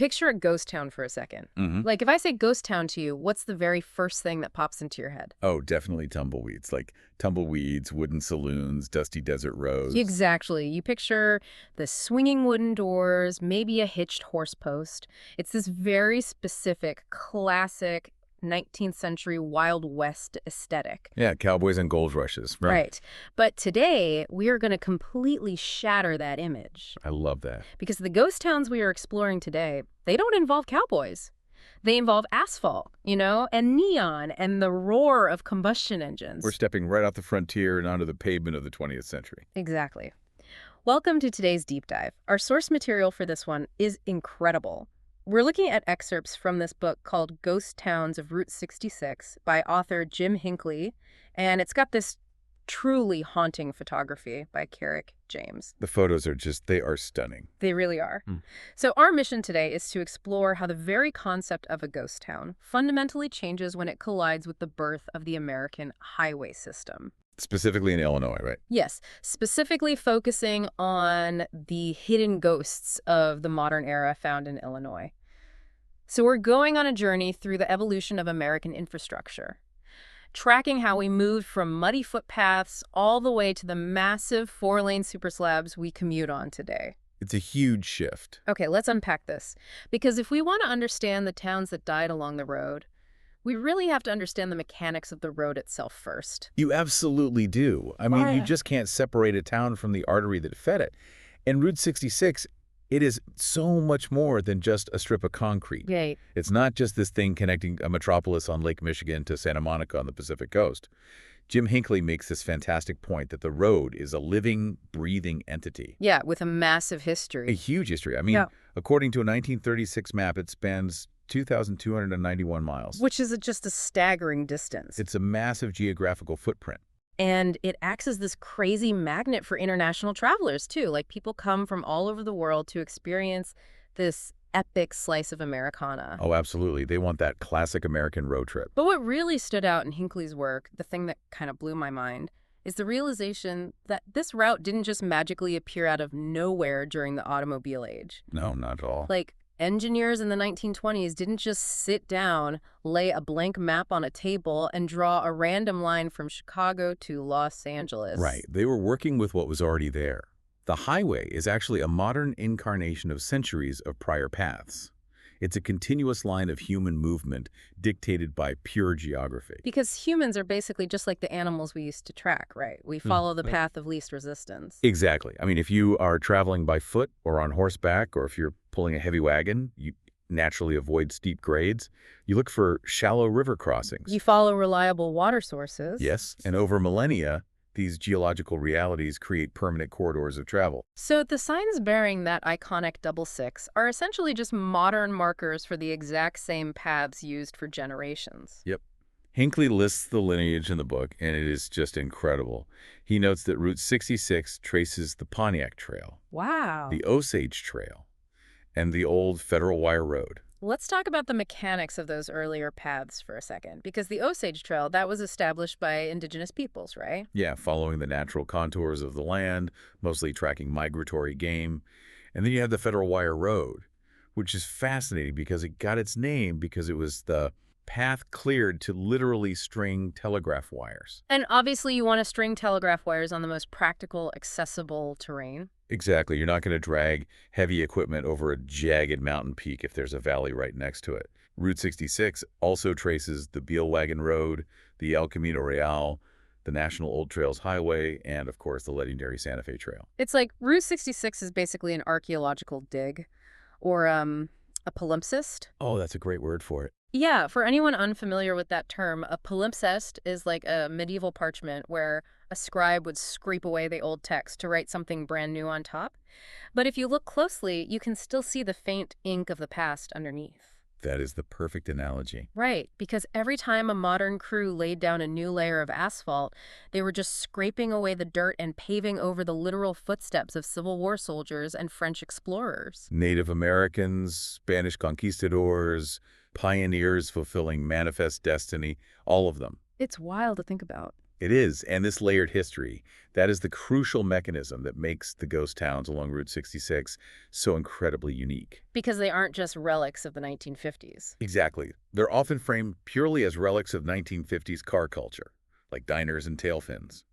picture a ghost town for a second. Hmm. Like, if I say ghost town to you, what's the very first thing that pops into your head? Oh, definitely tumbleweeds. Like tumbleweeds, wooden saloons, dusty desert roads. Exactly. You picture the swinging wooden doors, maybe a hitched horse post. It's this very specific, classic 19th century Wild West aesthetic. Yeah, cowboys and gold rushes. Right. Right. But today, we are going to completely shatter that image. I love that. Because the ghost towns we are exploring today, they don't involve cowboys. They involve asphalt, and neon and the roar of combustion engines. We're stepping right off the frontier and onto the pavement of the 20th century. Exactly. Welcome to today's deep dive. Our source material for this one is incredible. We're looking at excerpts from this book called Ghost Towns of Route 66 by author Jim Hinckley, and it's got this truly haunting photography by Carrick James. The photos they are stunning. They really are. Mm. So our mission today is to explore how the very concept of a ghost town fundamentally changes when it collides with the birth of the American highway system. Specifically in Illinois, right? Yes, specifically focusing on the hidden ghosts of the modern era found in Illinois. So we're going on a journey through the evolution of American infrastructure, tracking how we moved from muddy footpaths all the way to the massive 4-lane superslabs we commute on today. It's a huge shift. Okay, let's unpack this. Because if we want to understand the towns that died along the road, we really have to understand the mechanics of the road itself first. You absolutely do. I mean, you just can't separate a town from the artery that fed it. And Route 66, it is so much more than just a strip of concrete. Right. It's not just this thing connecting a metropolis on Lake Michigan to Santa Monica on the Pacific coast. Jim Hinckley makes this fantastic point that the road is a living, breathing entity. Yeah, with a massive A history. huge history. I mean, Yeah. according to a 1936 map, it spans 2,291 miles. Which is just a staggering distance. It's a massive geographical footprint. And it acts as this crazy magnet for international travelers, too. Like, people come from all over the world to experience this epic slice of Americana. Oh, absolutely. They want that classic American road trip. But what really stood out in Hinckley's work, the thing that kind of blew my mind, is the realization that this route didn't just magically appear out of nowhere during the automobile age. No, not at all. Like, engineers in the 1920s didn't just sit down, lay a blank map on a table, and draw a random line from Chicago to Los Angeles. Right. They were working with what was already there. The highway is actually a modern incarnation of centuries of prior paths. It's a continuous line of human movement dictated by pure geography. Because humans are basically just like the animals we used to track, right? We follow the path of least resistance. Exactly. I mean, if you are traveling by foot or on horseback, or if you're pulling a heavy wagon, you naturally avoid steep grades. You look for shallow river crossings. You follow reliable water sources. Yes, and over millennia, these geological realities create permanent corridors of travel. So the signs bearing that iconic double six are essentially just modern markers for the exact same paths used for generations. Yep. Hinckley lists the lineage in the book, and it is just incredible. He notes that Route 66 traces the Pontiac Trail, Wow. the Osage Trail, and the old Federal Wire Road. Let's talk about the mechanics of those earlier paths for a second, because the Osage Trail, that was established by indigenous peoples, right? Yeah, following the natural contours of the land, mostly tracking migratory game. And then you have the Federal Wire Road, which is fascinating because it got its name because it was the path cleared to literally string telegraph wires. And obviously you want to string telegraph wires on the most practical, accessible terrain. Exactly. You're not going to drag heavy equipment over a jagged mountain peak if there's a valley right next to it. Route 66 also traces the Beal Wagon Road, the El Camino Real, the National Old Trails Highway, and, of course, the legendary Santa Fe Trail. It's like Route 66 is basically an archaeological dig, or a palimpsest. Oh, that's a great word for it. Yeah, for anyone unfamiliar with that term, a palimpsest is like a medieval parchment where a scribe would scrape away the old text to write something brand new on top. But if you look closely, you can still see the faint ink of the past underneath. That is the perfect analogy. Right, because every time a modern crew laid down a new layer of asphalt, they were just scraping away the dirt and paving over the literal footsteps of Civil War soldiers and French explorers. Native Americans, Spanish conquistadors, pioneers fulfilling manifest destiny, all of them. It's wild to think about. It is, and this layered history, that is the crucial mechanism that makes the ghost towns along Route 66 so incredibly unique. Because they aren't just relics of the 1950s. Exactly. They're often framed purely as relics of 1950s car culture, like diners and tail fins.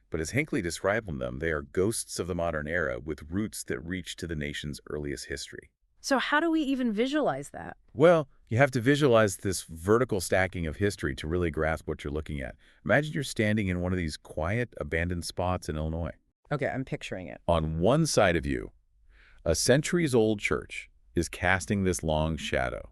But as Hinckley described them, they are ghosts of the modern era with roots that reach to the nation's earliest history. So how do we even visualize that? Well, you have to visualize this vertical stacking of history to really grasp what you're looking at. Imagine you're standing in one of these quiet, abandoned spots in Illinois. Okay, I'm picturing it. On one side of you, a centuries-old church is casting this long shadow.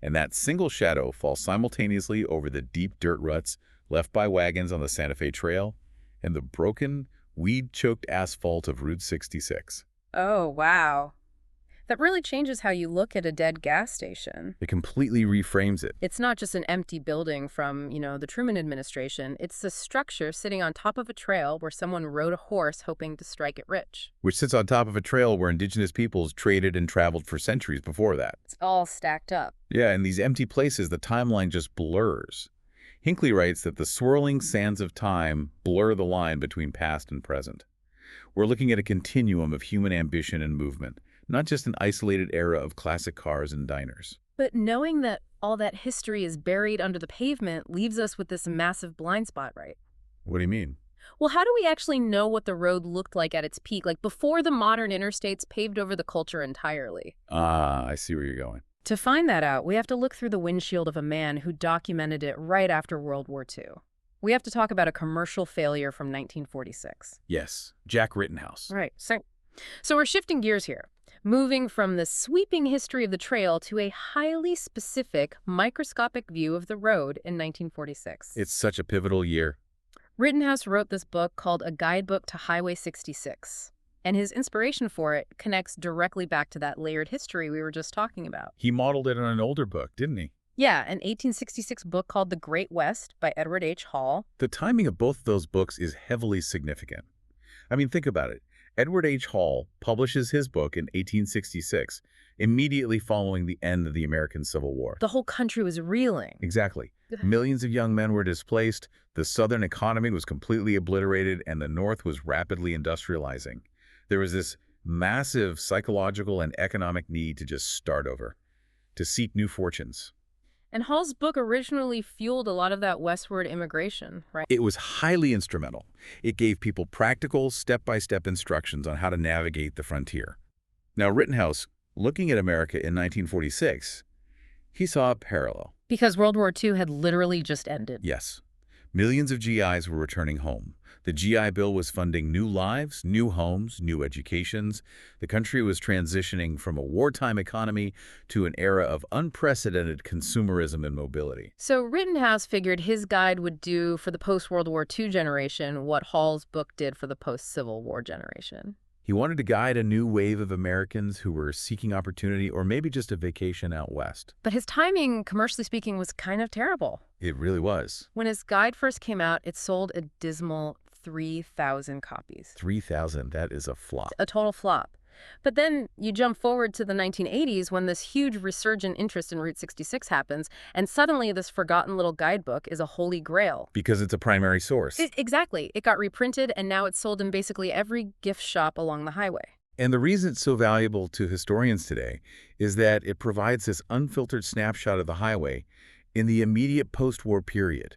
And that single shadow falls simultaneously over the deep dirt ruts left by wagons on the Santa Fe Trail and the broken, weed-choked asphalt of Route 66. Oh, wow. That really changes how you look at a dead gas station. It completely reframes it. It's not just an empty building from, the Truman administration. It's a structure sitting on top of a trail where someone rode a horse hoping to strike it rich. Which sits on top of a trail where indigenous peoples traded and traveled for centuries before that. It's all stacked up. Yeah, in these empty places, the timeline just blurs. Hinckley writes that the swirling sands of time blur the line between past and present. We're looking at a continuum of human ambition and movement, not just an isolated era of classic cars and diners. But knowing that all that history is buried under the pavement leaves us with this massive blind spot, right? What do you mean? Well, how do we actually know what the road looked like at its peak, like before the modern interstates paved over the culture entirely? I see where you're going. To find that out, we have to look through the windshield of a man who documented it right after World War II. We have to talk about a commercial failure from 1946. Yes, Jack Rittenhouse. Right. So we're shifting gears here, moving from the sweeping history of the trail to a highly specific, microscopic view of the road in 1946. It's such a pivotal year. Rittenhouse wrote this book called A Guidebook to Highway 66. And his inspiration for it connects directly back to that layered history we were just talking about. He modeled it on an older book, didn't he? Yeah, an 1866 book called The Great West by Edward H. Hall. The timing of both those books is heavily significant. I mean, think about it. Edward H. Hall publishes his book in 1866, immediately following the end of the American Civil War. The whole country was reeling. Exactly. Millions of young men were displaced, the Southern economy was completely obliterated, and the North was rapidly industrializing. There was this massive psychological and economic need to just start over, to seek new fortunes. And Hall's book originally fueled a lot of that westward immigration, right? It was highly instrumental. It gave people practical, step-by-step instructions on how to navigate the frontier. Now, Rittenhouse, looking at America in 1946, he saw a parallel. Because World War II had literally just ended. Yes. Millions of GIs were returning home. The GI Bill was funding new lives, new homes, new educations. The country was transitioning from a wartime economy to an era of unprecedented consumerism and mobility. So Rittenhouse figured his guide would do for the post-World War II generation what Hall's book did for the post-Civil War generation. He wanted to guide a new wave of Americans who were seeking opportunity or maybe just a vacation out west. But his timing, commercially speaking, was kind of terrible. It really was. When his guide first came out, it sold a dismal 3,000 copies. 3,000, that is a flop. A total flop. But then you jump forward to the 1980s when this huge resurgent interest in Route 66 happens, and suddenly this forgotten little guidebook is a holy grail. Because it's a primary source. Exactly. It got reprinted, and now it's sold in basically every gift shop along the highway. And the reason it's so valuable to historians today is that it provides this unfiltered snapshot of the highway in the immediate post-war period.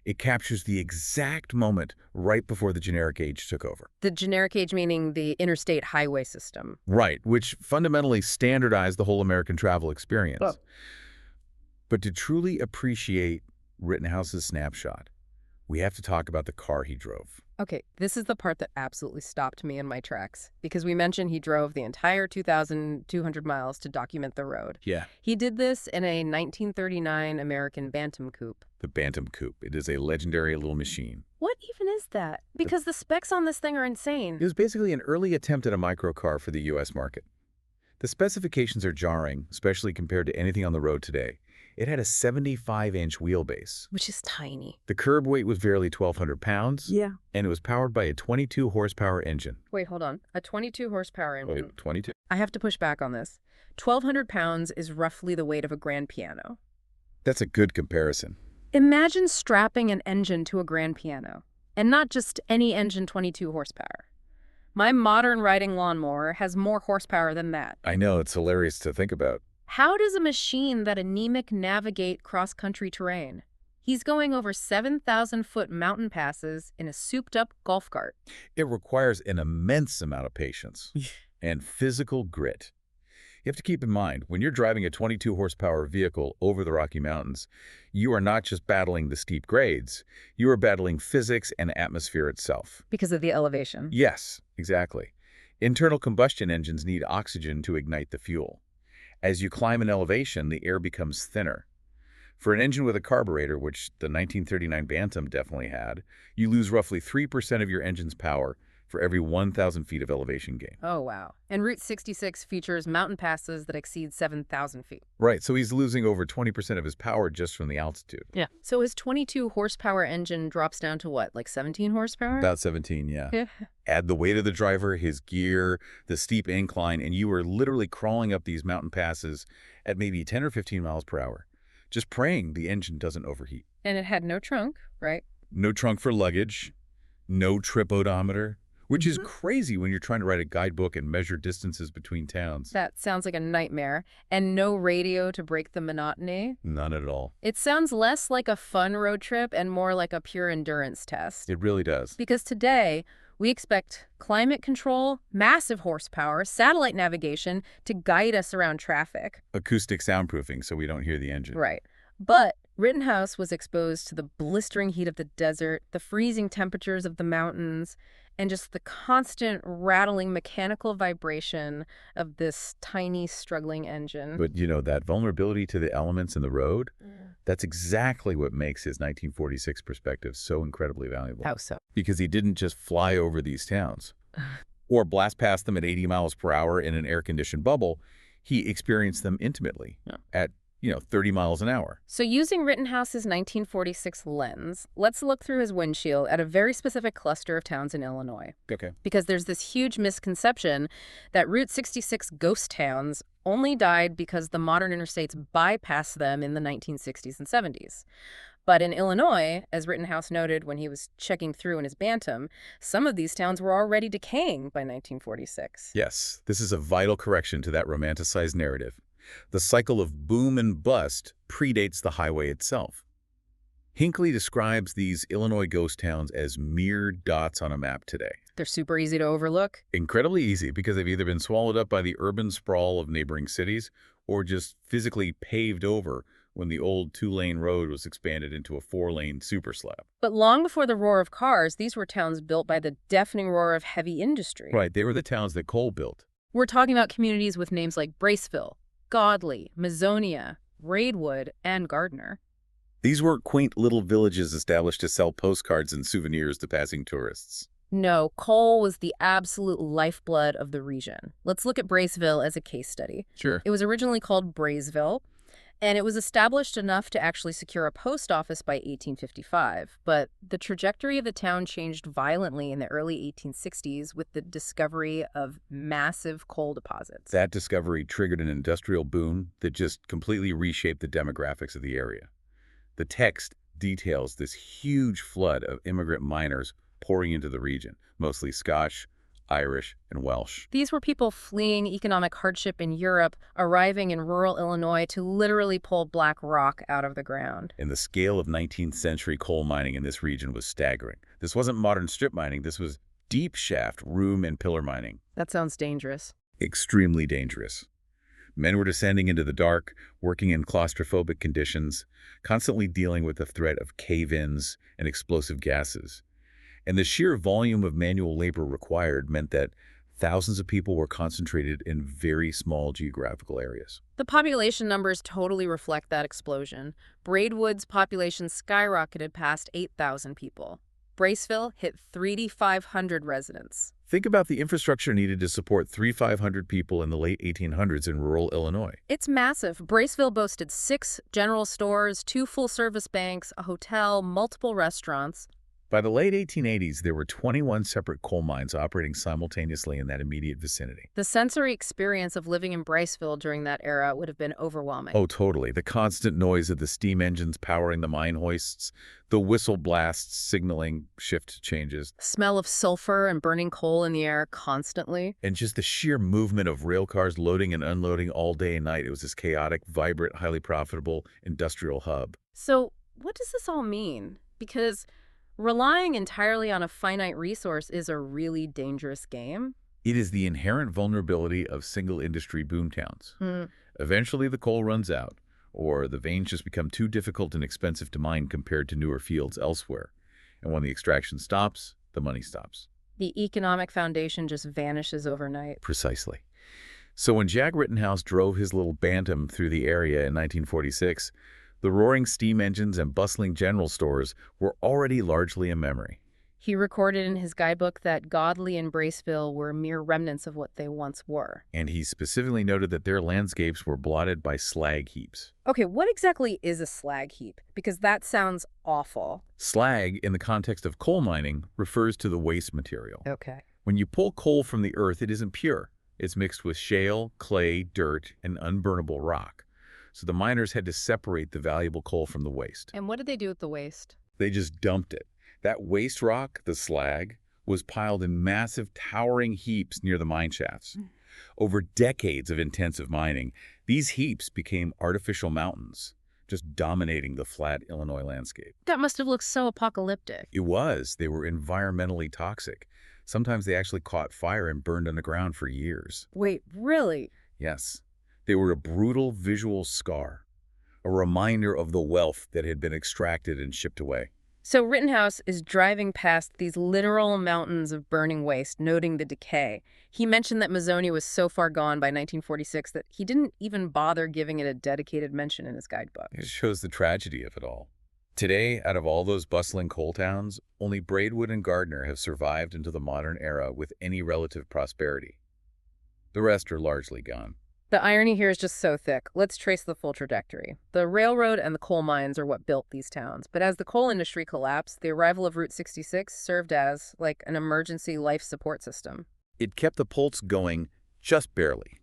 It captures the exact moment right before the generic age took over. The generic age meaning the interstate highway system. Right, which fundamentally standardized the whole American travel experience. Oh. But to truly appreciate Rittenhouse's snapshot, we have to talk about the car he drove. Okay, this is the part that absolutely stopped me in my tracks, because we mentioned he drove the entire 2,200 miles to document the road. Yeah. He did this in a 1939 American Bantam Coupe. The Bantam Coupe. It is a legendary little machine. What even is that? Because the specs on this thing are insane. It was basically an early attempt at a microcar for the U.S. market. The specifications are jarring, especially compared to anything on the road today. It had a 75-inch wheelbase. Which is tiny. The curb weight was barely 1,200 pounds. Yeah. And it was powered by a 22-horsepower engine. Wait, hold on. A 22-horsepower engine. 22? I have to push back on this. 1,200 pounds is roughly the weight of a grand piano. That's a good comparison. Imagine strapping an engine to a grand piano, and not just any engine 22 horsepower. My modern riding lawnmower has more horsepower than that. I know, it's hilarious to think about. How does a machine that anemic navigate cross-country terrain? He's going over 7,000-foot mountain passes in a souped-up golf cart. It requires an immense amount of patience and physical grit. You have to keep in mind, when you're driving a 22 horsepower vehicle over the Rocky Mountains, you are not just battling the steep grades, you are battling physics and atmosphere itself. Because of the elevation. Yes, exactly. Internal combustion engines need oxygen to ignite the fuel. As you climb an elevation, the air becomes thinner. For an engine with a carburetor, which the 1939 Bantam definitely had, you lose roughly 3% of your engine's power for every 1,000 feet of elevation gain. Oh, wow. And Route 66 features mountain passes that exceed 7,000 feet. Right, so he's losing over 20% of his power just from the altitude. Yeah. So his 22 horsepower engine drops down to what, like 17 horsepower? About 17, yeah. Yeah. Add the weight of the driver, his gear, the steep incline, and you are literally crawling up these mountain passes at maybe 10 or 15 miles per hour, just praying the engine doesn't overheat. And it had no trunk, right? No trunk for luggage, no trip odometer, which is crazy when you're trying to write a guidebook and measure distances between towns. That sounds like a nightmare. And no radio to break the monotony? None at all. It sounds less like a fun road trip and more like a pure endurance test. It really does. Because today, we expect climate control, massive horsepower, satellite navigation to guide us around traffic. Acoustic soundproofing so we don't hear the engine. Right. But Rittenhouse was exposed to the blistering heat of the desert, the freezing temperatures of the mountains, and just the constant rattling mechanical vibration of this tiny, struggling engine. But, you know, that vulnerability to the elements in the road, that's exactly what makes his 1946 perspective so incredibly valuable. How so? Because he didn't just fly over these towns or blast past them at 80 miles per hour in an air-conditioned bubble. He experienced them intimately at 30 miles an hour. So using Rittenhouse's 1946 lens, let's look through his windshield at a very specific cluster of towns in Illinois. Okay. Because there's this huge misconception that Route 66 ghost towns only died because the modern interstates bypassed them in the 1960s and 70s. But in Illinois, as Rittenhouse noted when he was checking through in his Bantam, some of these towns were already decaying by 1946. Yes, this is a vital correction to that romanticized narrative. The cycle of boom and bust predates the highway itself. Hinckley describes these Illinois ghost towns as mere dots on a map today. They're super easy to overlook. Incredibly easy because they've either been swallowed up by the urban sprawl of neighboring cities or just physically paved over when the old 2-lane road was expanded into a 4-lane super slab. But long before the roar of cars, these were towns built by the deafening roar of heavy industry. Right, they were the towns that Cole built. We're talking about communities with names like Braceville, Godley, Mazonia, Raidwood, and Gardner. These were quaint little villages established to sell postcards and souvenirs to passing tourists. No, Cole was the absolute lifeblood of the region. Let's look at Braceville as a case study. Sure. It was originally called Braysville, and it was established enough to actually secure a post office by 1855. But the trajectory of the town changed violently in the early 1860s with the discovery of massive coal deposits. That discovery triggered an industrial boom that just completely reshaped the demographics of the area. The text details this huge flood of immigrant miners pouring into the region, mostly Scotch, Irish, and Welsh. These were people fleeing economic hardship in Europe, arriving in rural Illinois to literally pull black rock out of the ground. And the scale of 19th century coal mining in this region was staggering. This wasn't modern strip mining, this was deep shaft, room, and pillar mining. That sounds dangerous. Extremely dangerous. Men were descending into the dark, working in claustrophobic conditions, constantly dealing with the threat of cave-ins and explosive gases. And the sheer volume of manual labor required meant that thousands of people were concentrated in very small geographical areas. The population numbers totally reflect that explosion. Braidwood's population skyrocketed past 8,000 people. Braceville hit 3,500 residents. Think about the infrastructure needed to support 3,500 people in the late 1800s in rural Illinois. It's massive. Braceville boasted 6 general stores, 2 full-service banks, a hotel, multiple restaurants. By the late 1880s, there were 21 separate coal mines operating simultaneously in that immediate vicinity. The sensory experience of living in Briceville during that era would have been overwhelming. Oh, totally. The constant noise of the steam engines powering the mine hoists, the whistle blasts signaling shift changes, The smell of sulfur and burning coal in the air constantly. and just the sheer movement of rail cars loading and unloading all day and night. It was this chaotic, vibrant, highly profitable industrial hub. So, what does this all mean? Because relying entirely on a finite resource is a really dangerous game. It is the inherent vulnerability of single industry boomtowns. Eventually, the coal runs out, or the veins just become too difficult and expensive to mine compared to newer fields elsewhere. And when the extraction stops, the money stops. The economic foundation just vanishes overnight. Precisely. So when Jack Rittenhouse drove his little Bantam through the area in 1946, the roaring steam engines and bustling general stores were already largely a memory. He recorded in his guidebook that Godley and Braceville were mere remnants of what they once were. And he specifically noted that their landscapes were blotted by slag heaps. Okay, what exactly is a slag heap? Because that sounds awful. Slag, in the context of coal mining, refers to the waste material. Okay. When you pull coal from the earth, it isn't pure. It's mixed with shale, clay, dirt, and unburnable rock. So the miners had to separate the valuable coal from the waste. And what did they do with the waste? They just dumped it. That waste rock, the slag, was piled in massive, towering heaps near the mine shafts. Over decades of intensive mining, these heaps became artificial mountains, just dominating the flat Illinois landscape. That must have looked so apocalyptic. It was. They were environmentally toxic. Sometimes they actually caught fire and burned underground for years. Wait, really? Yes. They were a brutal visual scar, a reminder of the wealth that had been extracted and shipped away. So Rittenhouse is driving past these literal mountains of burning waste, noting the decay. He mentioned that Mazzoni was so far gone by 1946 that he didn't even bother giving it a dedicated mention in his guidebook. It shows the tragedy of it all. Today, out of all those bustling coal towns, only Braidwood and Gardner have survived into the modern era with any relative prosperity. The rest are largely gone. The irony here is just so thick. Let's trace the full trajectory. The railroad and the coal mines are what built these towns. But as the coal industry collapsed, the arrival of Route 66 served as, like, an emergency life support system. It kept the pulse going just barely.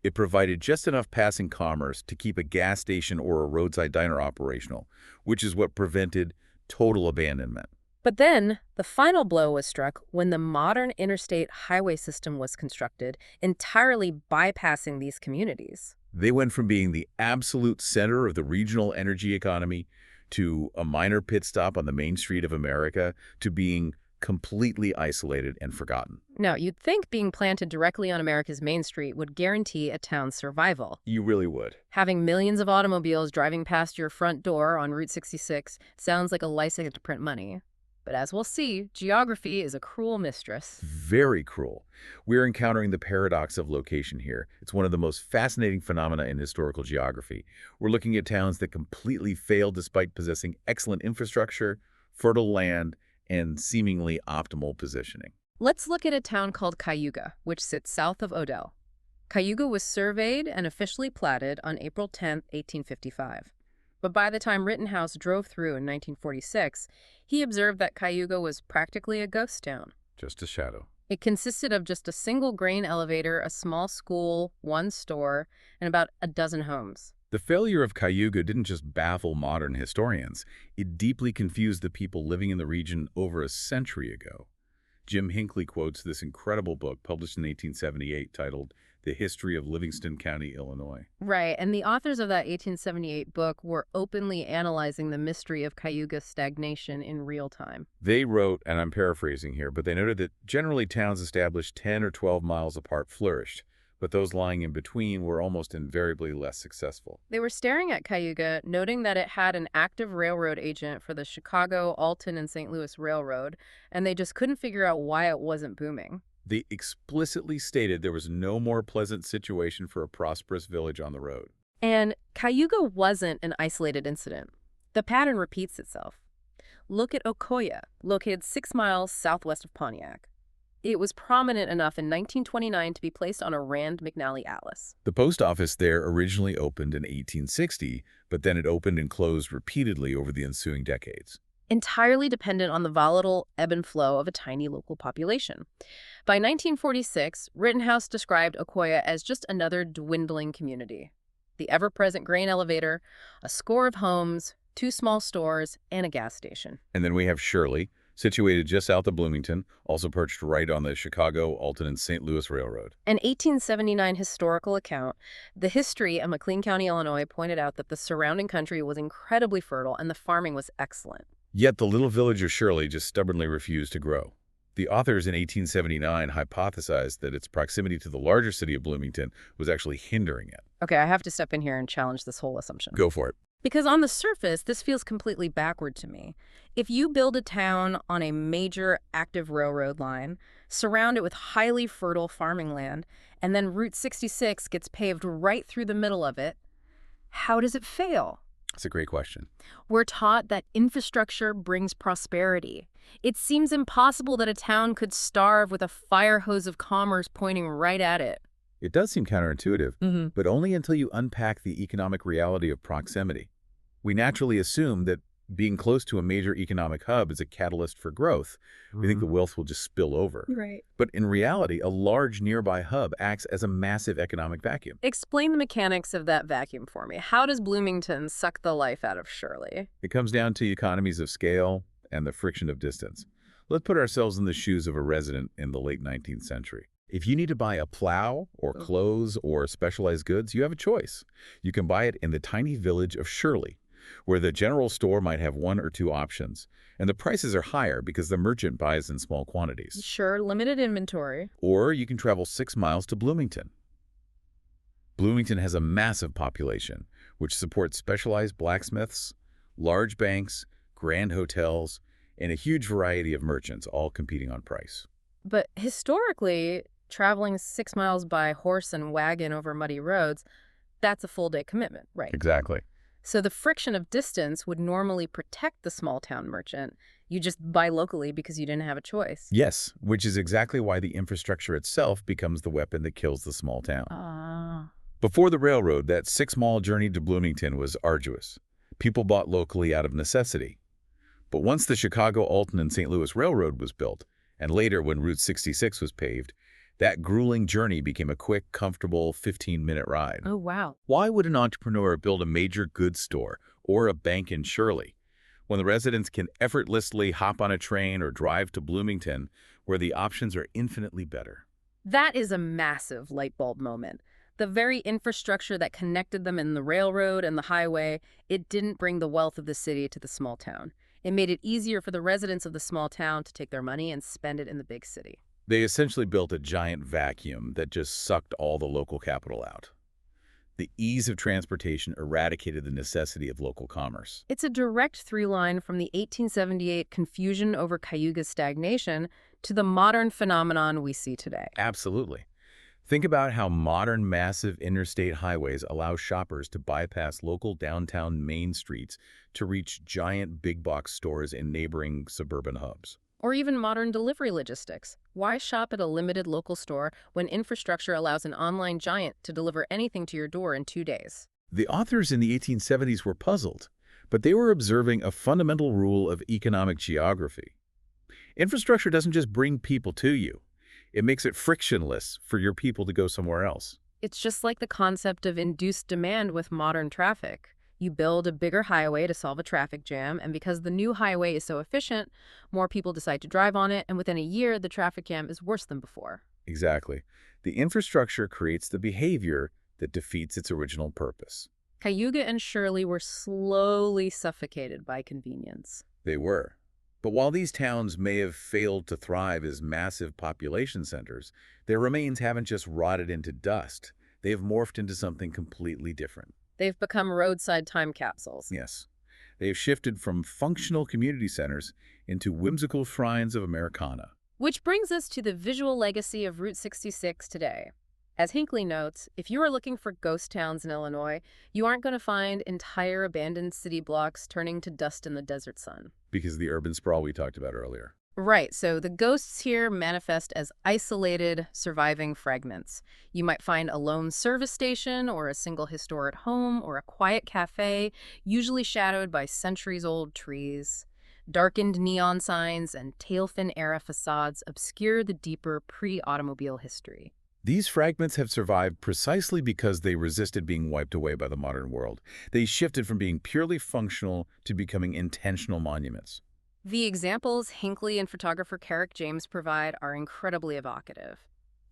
It provided just enough passing commerce to keep a gas station or a roadside diner operational, which is what prevented total abandonment. But then, the final blow was struck when the modern interstate highway system was constructed, entirely bypassing these communities. They went from being the absolute center of the regional energy economy to a minor pit stop on the main street of America to being completely isolated and forgotten. Now, you'd think being planted directly on America's main street would guarantee a town's survival. You really would. Having millions of automobiles driving past your front door on Route 66 sounds like a license to print money. But as we'll see, geography is a cruel mistress. Very cruel. We're encountering the paradox of location here. It's one of the most fascinating phenomena in historical geography. We're looking at towns that completely failed despite possessing excellent infrastructure, fertile land, and seemingly optimal positioning. Let's look at a town called Cayuga, which sits south of Odell. Cayuga was surveyed and officially platted on April 10, 1855. But by the time Rittenhouse drove through in 1946, he observed that Cayuga was practically a ghost town. Just a shadow. It consisted of just a single grain elevator, a small school, one store, and about a dozen homes. The failure of Cayuga didn't just baffle modern historians. It deeply confused the people living in the region over a century ago. Jim Hinckley quotes this incredible book published in 1878 titled The History of Livingston County, Illinois. Right, and the authors of that 1878 book were openly analyzing the mystery of Cayuga's stagnation in real time. They wrote, and I'm paraphrasing here, but they noted that generally towns established 10 or 12 miles apart flourished, but those lying in between were almost invariably less successful. They were staring at Cayuga, noting that it had an active railroad agent for the Chicago, Alton, and St. Louis Railroad, and they just couldn't figure out why it wasn't booming. They explicitly stated there was no more pleasant situation for a prosperous village on the road. And Cayuga wasn't an isolated incident. The pattern repeats itself. Look at Ocoya, located 6 miles southwest of Pontiac. It was prominent enough in 1929 to be placed on a Rand McNally atlas. The post office there originally opened in 1860, but then it opened and closed repeatedly over the ensuing decades. entirely dependent on the volatile ebb and flow of a tiny local population. By 1946, Rittenhouse described Ocoya as just another dwindling community. The ever-present grain elevator, a score of homes, 2 small stores, and a gas station. And then we have Shirley, situated just south of Bloomington, also perched right on the Chicago, Alton, and St. Louis Railroad. An 1879 historical account, The History of McLean County, Illinois, pointed out that the surrounding country was incredibly fertile and the farming was excellent. Yet the little village of Shirley just stubbornly refused to grow. The authors in 1879 hypothesized that its proximity to the larger city of Bloomington was actually hindering it. Okay, I have to step in here and challenge this whole assumption. Go for it. Because on the surface, this feels completely backward to me. If you build a town on a major active railroad line, surround it with highly fertile farming land, and then Route 66 gets paved right through the middle of it, how does it fail? That's a great question. We're taught that infrastructure brings prosperity. It seems impossible that a town could starve with a fire hose of commerce pointing right at it. It does seem counterintuitive, Mm-hmm. but only until you unpack the economic reality of proximity. We naturally assume that being close to a major economic hub is a catalyst for growth. We think the wealth will just spill over. Right. But in reality, a large nearby hub acts as a massive economic vacuum. Explain the mechanics of that vacuum for me. How does Bloomington suck the life out of Shirley? It comes down to economies of scale and the friction of distance. Let's put ourselves in the shoes of a resident in the late 19th century. If you need to buy a plow or clothes or specialized goods, you have a choice. You can buy it in the tiny village of Shirley, where the general store might have 1 or 2 options, and the prices are higher because the merchant buys in small quantities. Sure, limited inventory. Or you can travel 6 miles to Bloomington. Bloomington has a massive population, which supports specialized blacksmiths, large banks, grand hotels, and a huge variety of merchants, all competing on price. But historically, traveling 6 miles by horse and wagon over muddy roads, that's a full-day commitment, right? Exactly. So the friction of distance would normally protect the small-town merchant. You just buy locally because you didn't have a choice. Yes, which is exactly why the infrastructure itself becomes the weapon that kills the small town. Ah. Before the railroad, that 6-mile journey to Bloomington was arduous. People bought locally out of necessity. But once the Chicago, Alton, and St. Louis Railroad was built, and later when Route 66 was paved, that grueling journey became a quick, comfortable 15-minute ride. Oh, wow. Why would an entrepreneur build a major goods store or a bank in Shirley when the residents can effortlessly hop on a train or drive to Bloomington, where the options are infinitely better? That is a massive light bulb moment. The very infrastructure that connected them in the railroad and the highway, it didn't bring the wealth of the city to the small town. It made it easier for the residents of the small town to take their money and spend it in the big city. They essentially built a giant vacuum that just sucked all the local capital out. The ease of transportation eradicated the necessity of local commerce. It's a direct through line from the 1878 confusion over Cayuga's stagnation to the modern phenomenon we see today. Absolutely. Think about how modern massive interstate highways allow shoppers to bypass local downtown main streets to reach giant big box stores in neighboring suburban hubs. Or even modern delivery logistics. Why shop at a limited local store when infrastructure allows an online giant to deliver anything to your door in 2 days? The authors in the 1870s were puzzled, but they were observing a fundamental rule of economic geography. Infrastructure doesn't just bring people to you. It makes it frictionless for your people to go somewhere else. It's just like the concept of induced demand with modern traffic. You build a bigger highway to solve a traffic jam, and because the new highway is so efficient, more people decide to drive on it, and within a year, the traffic jam is worse than before. Exactly. The infrastructure creates the behavior that defeats its original purpose. Cayuga and Shirley were slowly suffocated by convenience. They were. But while these towns may have failed to thrive as massive population centers, their remains haven't just rotted into dust. They have morphed into something completely different. They've become roadside time capsules. Yes. They have shifted from functional community centers into whimsical shrines of Americana. Which brings us to the visual legacy of Route 66 today. As Hinckley notes, if you are looking for ghost towns in Illinois, you aren't going to find entire abandoned city blocks turning to dust in the desert sun. Because of the urban sprawl we talked about earlier. Right, so the ghosts here manifest as isolated, surviving fragments. You might find a lone service station or a single historic home or a quiet cafe, usually shadowed by centuries-old trees. Darkened neon signs and tailfin-era facades obscure the deeper pre-automobile history. These fragments have survived precisely because they resisted being wiped away by the modern world. They shifted from being purely functional to becoming intentional monuments. The examples Hinckley and photographer Carrick James provide are incredibly evocative.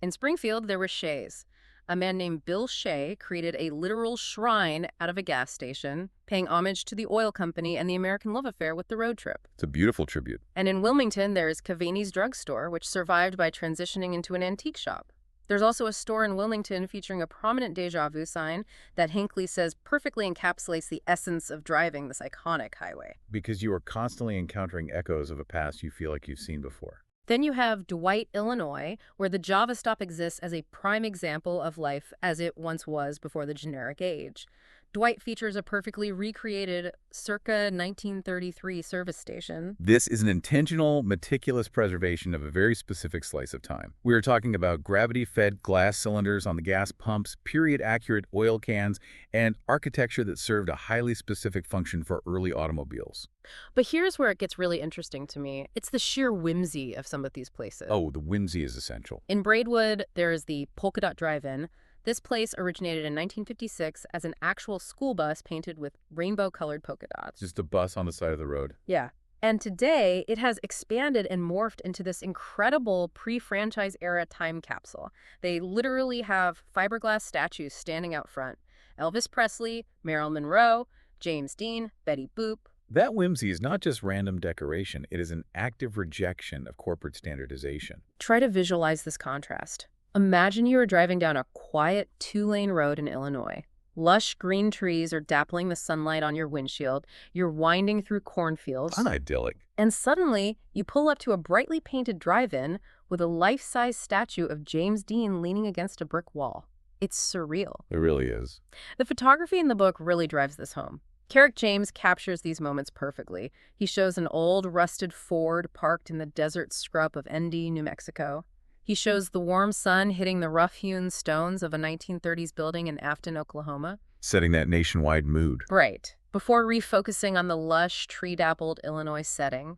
In Springfield, there were Shays. A man named Bill Shay created a literal shrine out of a gas station, paying homage to the oil company and the American love affair with the road trip. It's a beautiful tribute. And in Wilmington, there is Cavani's drugstore, which survived by transitioning into an antique shop. There's also a store in Wilmington featuring a prominent Deja Vu sign that Hinckley says perfectly encapsulates the essence of driving this iconic highway. Because you are constantly encountering echoes of a past you feel like you've seen before. Then you have Dwight, Illinois, where the Java stop exists as a prime example of life as it once was before the generic age. Dwight features a perfectly recreated circa 1933 service station. This is an intentional, meticulous preservation of a very specific slice of time. We are talking about gravity-fed glass cylinders on the gas pumps, period-accurate oil cans, and architecture that served a highly specific function for early automobiles. But here's where it gets really interesting to me. It's the sheer whimsy of some of these places. Oh, the whimsy is essential. In Braidwood, there is the Polka Dot Drive-In. This place originated in 1956 as an actual school bus painted with rainbow-colored polka dots. Just a bus on the side of the road. Yeah. And today, it has expanded and morphed into this incredible pre-franchise era time capsule. They literally have fiberglass statues standing out front. Elvis Presley, Marilyn Monroe, James Dean, Betty Boop. That whimsy is not just random decoration. It is an active rejection of corporate standardization. Try to visualize this contrast. Imagine you are driving down a quiet two-lane road in Illinois. Lush green trees are dappling the sunlight on your windshield. You're winding through cornfields. Unidyllic. And suddenly, you pull up to a brightly painted drive-in with a life-size statue of James Dean leaning against a brick wall. It's surreal. It really is. The photography in the book really drives this home. Carrick James captures these moments perfectly. He shows an old, rusted Ford parked in the desert scrub of Endy, New Mexico. He shows the warm sun hitting the rough-hewn stones of a 1930s building in Afton, Oklahoma. Setting that nationwide mood. Right. Before refocusing on the lush, tree-dappled Illinois setting.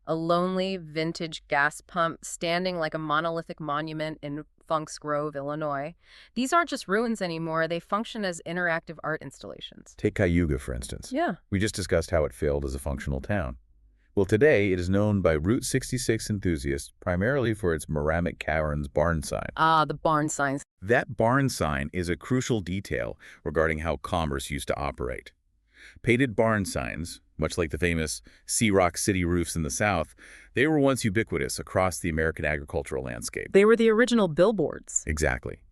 A lonely, vintage gas pump standing like a monolithic monument in Funk's Grove, Illinois. These aren't just ruins anymore. They function as interactive art installations. Take Cayuga, for instance. Yeah. We just discussed how it failed as a functional town. Well, today it is known by Route 66 enthusiasts primarily for its Merrimack Caverns barn sign. Ah, the barn signs. That barn sign is a crucial detail regarding how commerce used to operate. Painted barn signs, much like the famous Sea Rock City roofs in the South, they were once ubiquitous across the American agricultural landscape. They were the original billboards. Exactly.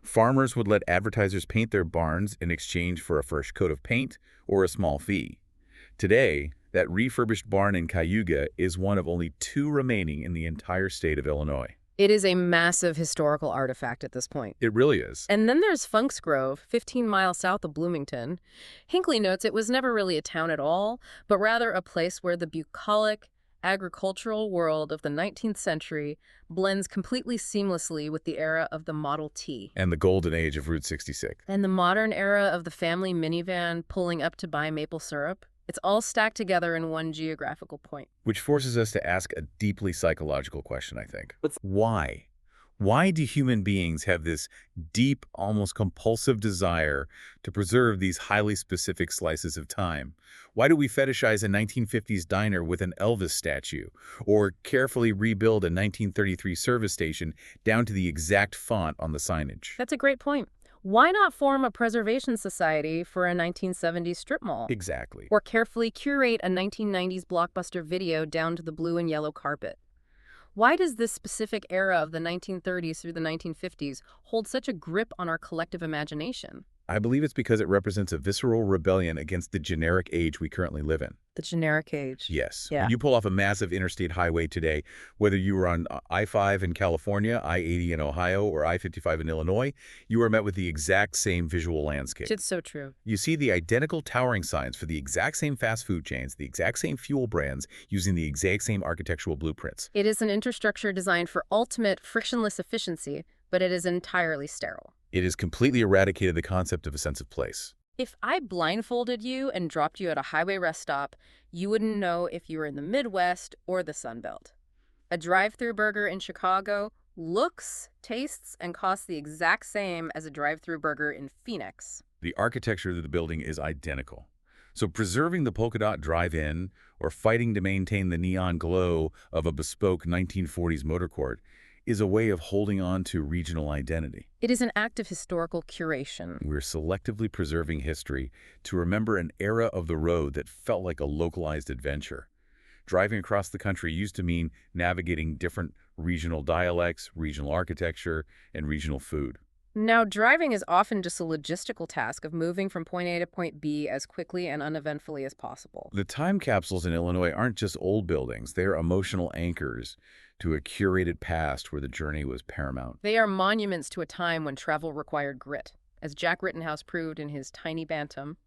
Farmers would let advertisers paint their barns in exchange for a fresh coat of paint or a small fee. Today, that refurbished barn in Cayuga is one of only 2 remaining in the entire state of Illinois. It is a massive historical artifact at this point. It really is. And then there's Funk's Grove, 15 miles south of Bloomington. Hinckley notes it was never really a town at all, but rather a place where the bucolic, agricultural world of the 19th century blends completely seamlessly with the era of the Model T. And the golden age of Route 66. And the modern era of the family minivan pulling up to buy maple syrup. It's all stacked together in one geographical point. Which forces us to ask a deeply psychological question, I think. Why? Why do human beings have this deep, almost compulsive desire to preserve these highly specific slices of time? Why do we fetishize a 1950s diner with an Elvis statue, or carefully rebuild a 1933 service station down to the exact font on the signage? That's a great point. Why not form a preservation society for a 1970s strip mall? Exactly. Or carefully curate a 1990s blockbuster video down to the blue and yellow carpet? Why does this specific era of the 1930s through the 1950s hold such a grip on our collective imagination? I believe it's because it represents a visceral rebellion against the generic age we currently live in. The generic age. Yes. Yeah. When you pull off a massive interstate highway today, whether you were on I-5 in California, I-80 in Ohio, or I-55 in Illinois, you are met with the exact same visual landscape. It's so true. You see the identical towering signs for the exact same fast food chains, the exact same fuel brands, using the exact same architectural blueprints. It is an infrastructure designed for ultimate frictionless efficiency, but it is entirely sterile. It has completely eradicated the concept of a sense of place. If I blindfolded you and dropped you at a highway rest stop, you wouldn't know if you were in the Midwest or the Sun Belt. A drive-through burger in Chicago looks, tastes, and costs the exact same as a drive-through burger in Phoenix. The architecture of the building is identical. So preserving the polka dot drive-in or fighting to maintain the neon glow of a bespoke 1940s motor court is a way of holding on to regional identity. It is an act of historical curation. We're selectively preserving history to remember an era of the road that felt like a localized adventure. Driving across the country used to mean navigating different regional dialects, regional architecture, and regional food. Now, driving is often just a logistical task of moving from point A to point B as quickly and uneventfully as possible. The time capsules in Illinois aren't just old buildings, they're emotional anchors to a curated past where the journey was paramount. They are monuments to a time when travel required grit, as Jack Rittenhouse proved in his Tiny Bantam,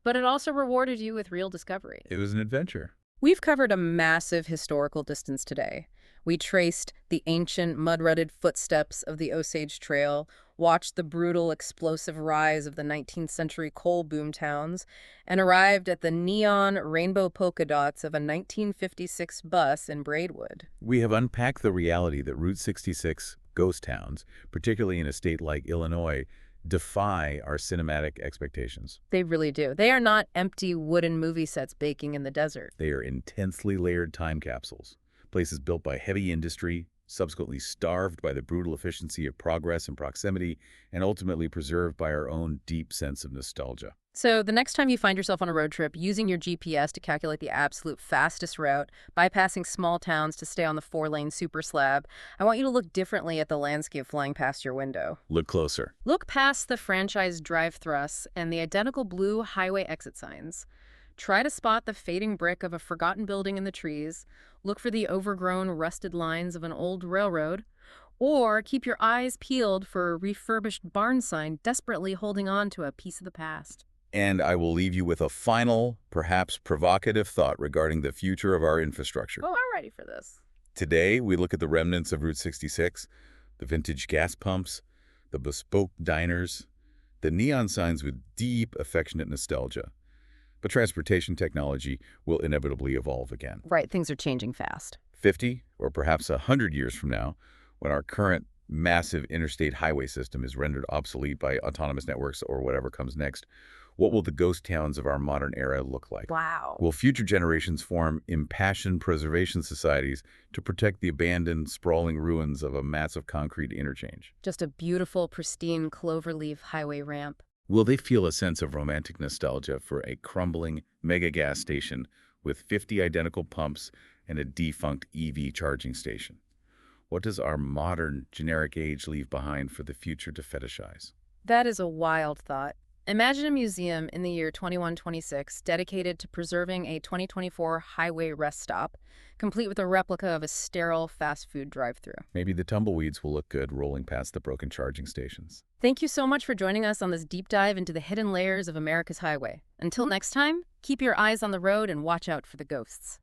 but it also rewarded you with real discovery. It was an adventure. We've covered a massive historical distance today. We traced the ancient, mud-rutted footsteps of the Osage Trail, watched the brutal, explosive rise of the 19th century coal boom towns, and arrived at the neon rainbow polka dots of a 1956 bus in Braidwood. We have unpacked the reality that Route 66 ghost towns, particularly in a state like Illinois, defy our cinematic expectations. They really do. They are not empty wooden movie sets baking in the desert. They are intensely layered time capsules, places built by heavy industry, subsequently starved by the brutal efficiency of progress and proximity, and ultimately preserved by our own deep sense of nostalgia. So the next time you find yourself on a road trip using your GPS to calculate the absolute fastest route, bypassing small towns to stay on the 4-lane super slab, I want you to look differently at the landscape flying past your window. Look closer. Look past the franchise drive thrusts and the identical blue highway exit signs. Try to spot the fading brick of a forgotten building in the trees, look for the overgrown, rusted lines of an old railroad, or keep your eyes peeled for a refurbished barn sign desperately holding on to a piece of the past. And I will leave you with a final, perhaps provocative thought regarding the future of our infrastructure. Oh, I'm ready for this. Today, we look at the remnants of Route 66, the vintage gas pumps, the bespoke diners, the neon signs with deep, affectionate nostalgia. But transportation technology will inevitably evolve again. Right, things are changing fast. 50 or perhaps 100 years from now, when our current massive interstate highway system is rendered obsolete by autonomous networks or whatever comes next, what will the ghost towns of our modern era look like? Wow. Will future generations form impassioned preservation societies to protect the abandoned, sprawling ruins of a massive concrete interchange? Just a beautiful, pristine cloverleaf highway ramp. Will they feel a sense of romantic nostalgia for a crumbling mega gas station with 50 identical pumps and a defunct EV charging station? What does our modern, generic age leave behind for the future to fetishize? That is a wild thought. Imagine a museum in the year 2126 dedicated to preserving a 2024 highway rest stop, complete with a replica of a sterile fast food drive-thru. Maybe the tumbleweeds will look good rolling past the broken charging stations. Thank you so much for joining us on this deep dive into the hidden layers of America's highway. Until next time, keep your eyes on the road and watch out for the ghosts.